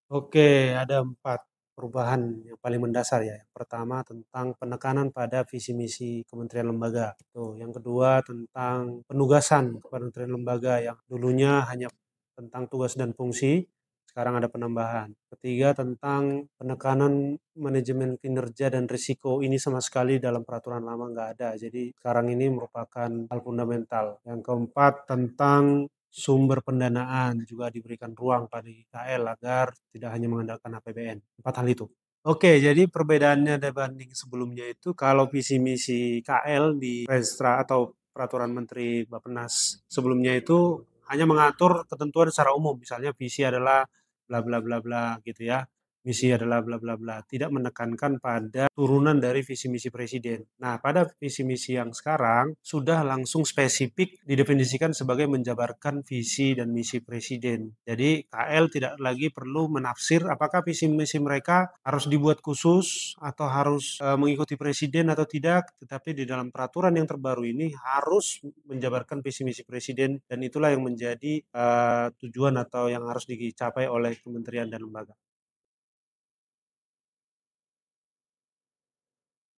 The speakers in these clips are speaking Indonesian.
Oke, ada 4 perubahan yang paling mendasar ya. Yang pertama tentang penekanan pada visi misi kementerian lembaga. Tuh, yang kedua tentang penugasan kepada kementerian lembaga yang dulunya hanya tentang tugas dan fungsi, sekarang ada penambahan. Ketiga tentang penekanan manajemen kinerja dan risiko. Ini sama sekali dalam peraturan lama nggak ada. Jadi sekarang ini merupakan hal fundamental. Yang keempat tentang sumber pendanaan juga diberikan ruang pada IKL agar tidak hanya mengandalkan APBN. 4 hal itu. Oke, jadi perbedaannya dibanding sebelumnya itu kalau visi misi KL di Renstra atau peraturan Menteri Bappenas sebelumnya itu hanya mengatur ketentuan secara umum. Misalnya visi adalah bla bla bla bla gitu ya. Misi adalah bla bla bla, tidak menekankan pada turunan dari visi misi presiden. Nah, pada visi misi yang sekarang sudah langsung spesifik didefinisikan sebagai menjabarkan visi dan misi presiden. Jadi KL tidak lagi perlu menafsir apakah visi misi mereka harus dibuat khusus atau harus mengikuti presiden atau tidak, tetapi di dalam peraturan yang terbaru ini harus menjabarkan visi misi presiden dan itulah yang menjadi tujuan atau yang harus dicapai oleh kementerian dan lembaga.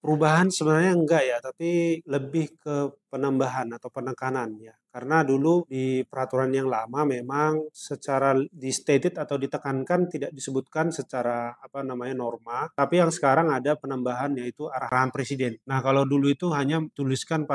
Perubahan sebenarnya enggak ya, tapi lebih ke penambahan atau penekanan ya. Karena dulu di peraturan yang lama memang secara di-stated atau ditekankan tidak disebutkan secara apa namanya norma, tapi yang sekarang ada penambahan yaitu arahan presiden. Nah, kalau dulu itu hanya fokuskan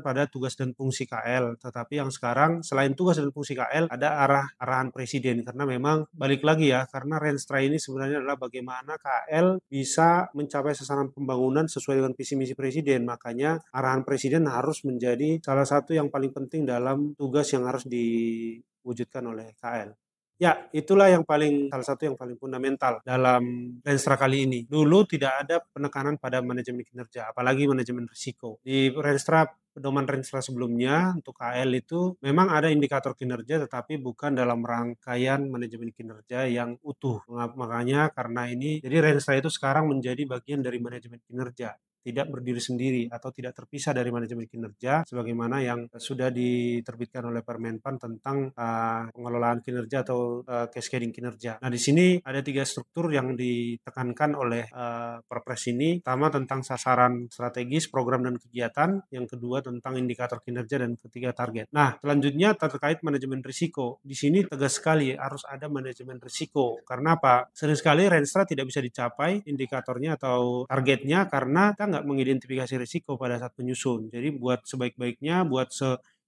pada tugas dan fungsi KL, tetapi yang sekarang selain tugas dan fungsi KL ada arahan presiden karena memang balik lagi ya, karena Renstra ini sebenarnya adalah bagaimana KL bisa mencapai sasaran pembangunan sesuai dengan visi misi presiden. Makanya arahan presiden harus menjadi salah satu yang paling penting dalam tugas yang harus diwujudkan oleh KL. Ya, itulah yang salah satu yang paling fundamental dalam Renstra kali ini. Dulu tidak ada penekanan pada manajemen kinerja, apalagi manajemen risiko. Di pedoman Renstra sebelumnya untuk KL itu memang ada indikator kinerja tetapi bukan dalam rangkaian manajemen kinerja yang utuh. Makanya karena ini, jadi Renstra itu sekarang menjadi bagian dari manajemen kinerja, tidak berdiri sendiri atau tidak terpisah dari manajemen kinerja sebagaimana yang sudah diterbitkan oleh Permenpan tentang pengelolaan kinerja atau cascading kinerja. Nah, di sini ada 3 struktur yang ditekankan oleh Perpres ini. Pertama tentang sasaran strategis, program dan kegiatan, yang kedua tentang indikator kinerja dan ketiga target. Nah, selanjutnya terkait manajemen risiko. Di sini tegas sekali harus ada manajemen risiko. Karena apa? Sering sekali Renstra tidak bisa dicapai indikatornya atau targetnya karena kita nggak mengidentifikasi risiko pada saat menyusun. Jadi buat sebaik-baiknya, buat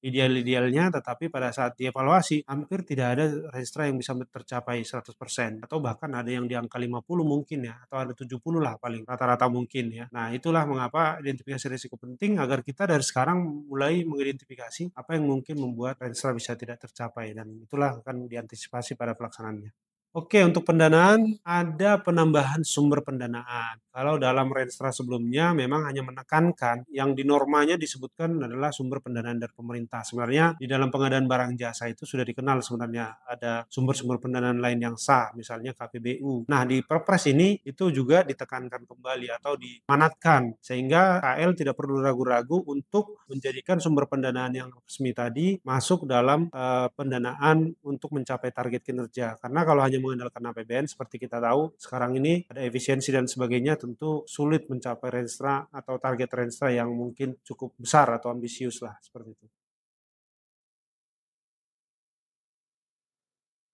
ideal-idealnya, tetapi pada saat dievaluasi hampir tidak ada Renstra yang bisa tercapai 100% atau bahkan ada yang di angka 50 mungkin ya, atau ada 70 lah paling rata-rata mungkin ya. Nah, itulah mengapa identifikasi risiko penting agar kita dari sekarang mulai mengidentifikasi apa yang mungkin membuat Renstra bisa tidak tercapai dan itulah akan diantisipasi pada pelaksanaannya. Oke, untuk pendanaan ada penambahan sumber pendanaan. Kalau dalam Renstra sebelumnya memang hanya menekankan yang di normanya disebutkan adalah sumber pendanaan dari pemerintah. Sebenarnya di dalam pengadaan barang jasa itu sudah dikenal sebenarnya ada sumber-sumber pendanaan lain yang sah, misalnya KPBU. Nah, di Perpres ini itu juga ditekankan kembali atau dimanatkan sehingga KL tidak perlu ragu-ragu untuk menjadikan sumber pendanaan yang resmi tadi masuk dalam pendanaan untuk mencapai target kinerja. Karena kalau hanya mengandalkan APBN seperti kita tahu sekarang ini ada efisiensi dan sebagainya tentu sulit mencapai Renstra atau target Renstra yang mungkin cukup besar atau ambisius lah seperti itu.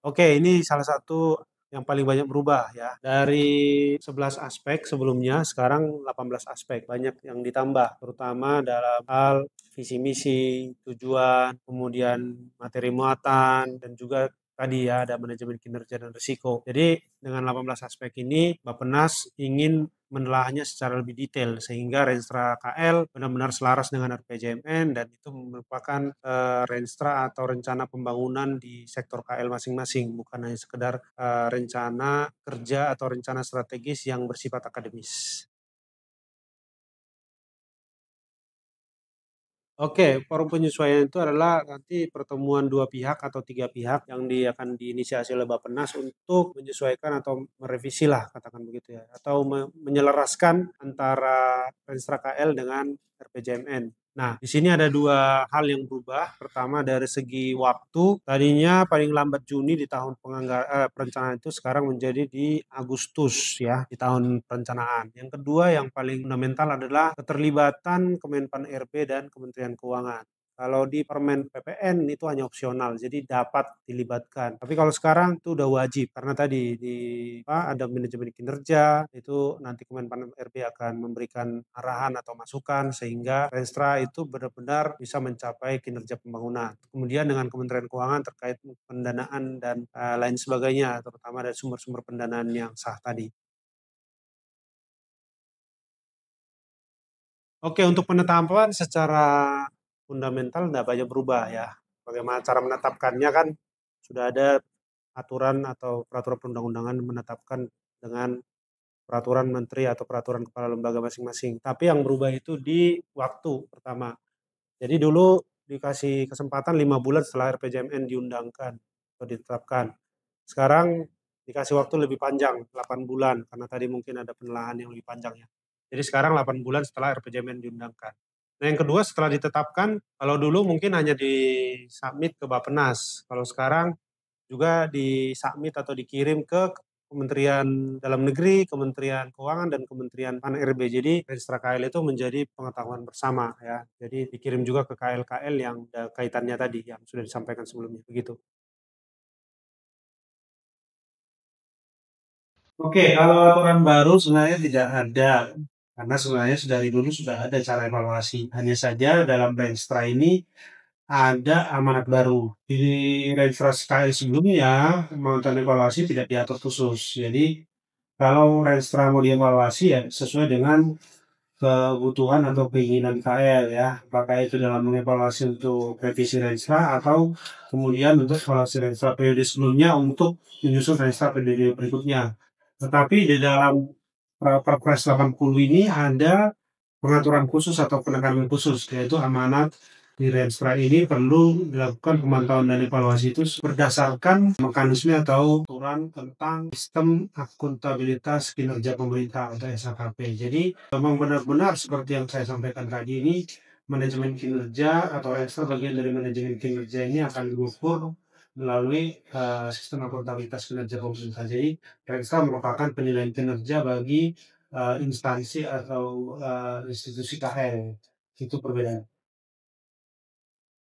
Oke, ini salah satu yang paling banyak berubah ya. Dari 11 aspek sebelumnya, sekarang 18 aspek. Banyak yang ditambah, terutama dalam hal visi misi, tujuan, kemudian materi muatan, dan juga tadi ya ada manajemen kinerja dan risiko. Jadi dengan 18 aspek ini, Bappenas ingin menelahnya secara lebih detail sehingga Renstra KL benar-benar selaras dengan RPJMN dan itu merupakan Renstra atau rencana pembangunan di sektor KL masing-masing, bukan hanya sekedar rencana kerja atau rencana strategis yang bersifat akademis. Oke, forum penyesuaian itu adalah nanti pertemuan 2 pihak atau 3 pihak yang akan diinisiasi oleh Bappenas untuk menyesuaikan atau merevisi lah katakan begitu ya, atau menyelaraskan antara Renstra KL dengan RPJMN. Nah, di sini ada dua hal yang berubah. Pertama dari segi waktu, tadinya paling lambat Juni di tahun perencanaan itu sekarang menjadi di Agustus ya, di tahun perencanaan. Yang kedua yang paling fundamental adalah keterlibatan Kemenpan RB dan Kementerian Keuangan. Kalau di Permen PPN itu hanya opsional, jadi dapat dilibatkan. Tapi kalau sekarang itu udah wajib karena tadi ada manajemen kinerja, itu nanti Kemenpan RB akan memberikan arahan atau masukan sehingga Renstra itu benar-benar bisa mencapai kinerja pembangunan. Kemudian dengan Kementerian Keuangan terkait pendanaan dan lain sebagainya, terutama dari sumber-sumber pendanaan yang sah tadi. Oke, untuk penetapan secara fundamental tidak banyak berubah ya. Bagaimana cara menetapkannya kan sudah ada aturan atau peraturan perundang-undangan menetapkan dengan peraturan menteri atau peraturan kepala lembaga masing-masing. Tapi yang berubah itu di waktu pertama. Jadi dulu dikasih kesempatan 5 bulan setelah RPJMN diundangkan atau ditetapkan. Sekarang dikasih waktu lebih panjang, 8 bulan, karena tadi mungkin ada penelahan yang lebih panjang ya. Jadi sekarang 8 bulan setelah RPJMN diundangkan. Nah yang kedua setelah ditetapkan, kalau dulu mungkin hanya di-submit ke Bappenas. Kalau sekarang juga di-submit atau dikirim ke Kementerian Dalam Negeri, Kementerian Keuangan, dan Kementerian PAN-RB. Jadi Registra KL itu menjadi pengetahuan bersama ya. Jadi dikirim juga ke KL-KL yang ada kaitannya tadi yang sudah disampaikan sebelumnya. Begitu. Oke, kalau aturan baru sebenarnya tidak ada, karena sebenarnya dari dulu sudah ada cara evaluasi. Hanya saja dalam Renstra ini ada amanat baru. Di Renstra sekali sebelumnya, pemantauan evaluasi tidak diatur khusus. Jadi kalau Renstra mau dievaluasi ya sesuai dengan kebutuhan atau keinginan KL ya. Apakah itu dalam mengevaluasi untuk revisi Renstra atau kemudian untuk evaluasi Renstra periode sebelumnya untuk menyusun Renstra periode berikutnya. Tetapi di dalam Perpres 80 ini ada pengaturan khusus atau penekanan khusus, yaitu amanat di Renstra ini perlu dilakukan pemantauan dan evaluasi itu berdasarkan mekanisme atau aturan tentang sistem akuntabilitas kinerja pemerintah atau SAKP. Jadi memang benar-benar seperti yang saya sampaikan tadi ini, manajemen kinerja atau Renstra bagian dari manajemen kinerja ini akan diukur melalui sistem akuntabilitas kinerja pemerintah. Jadi Renstra merupakan penilaian kinerja bagi instansi atau institusi KL. Itu perbedaan.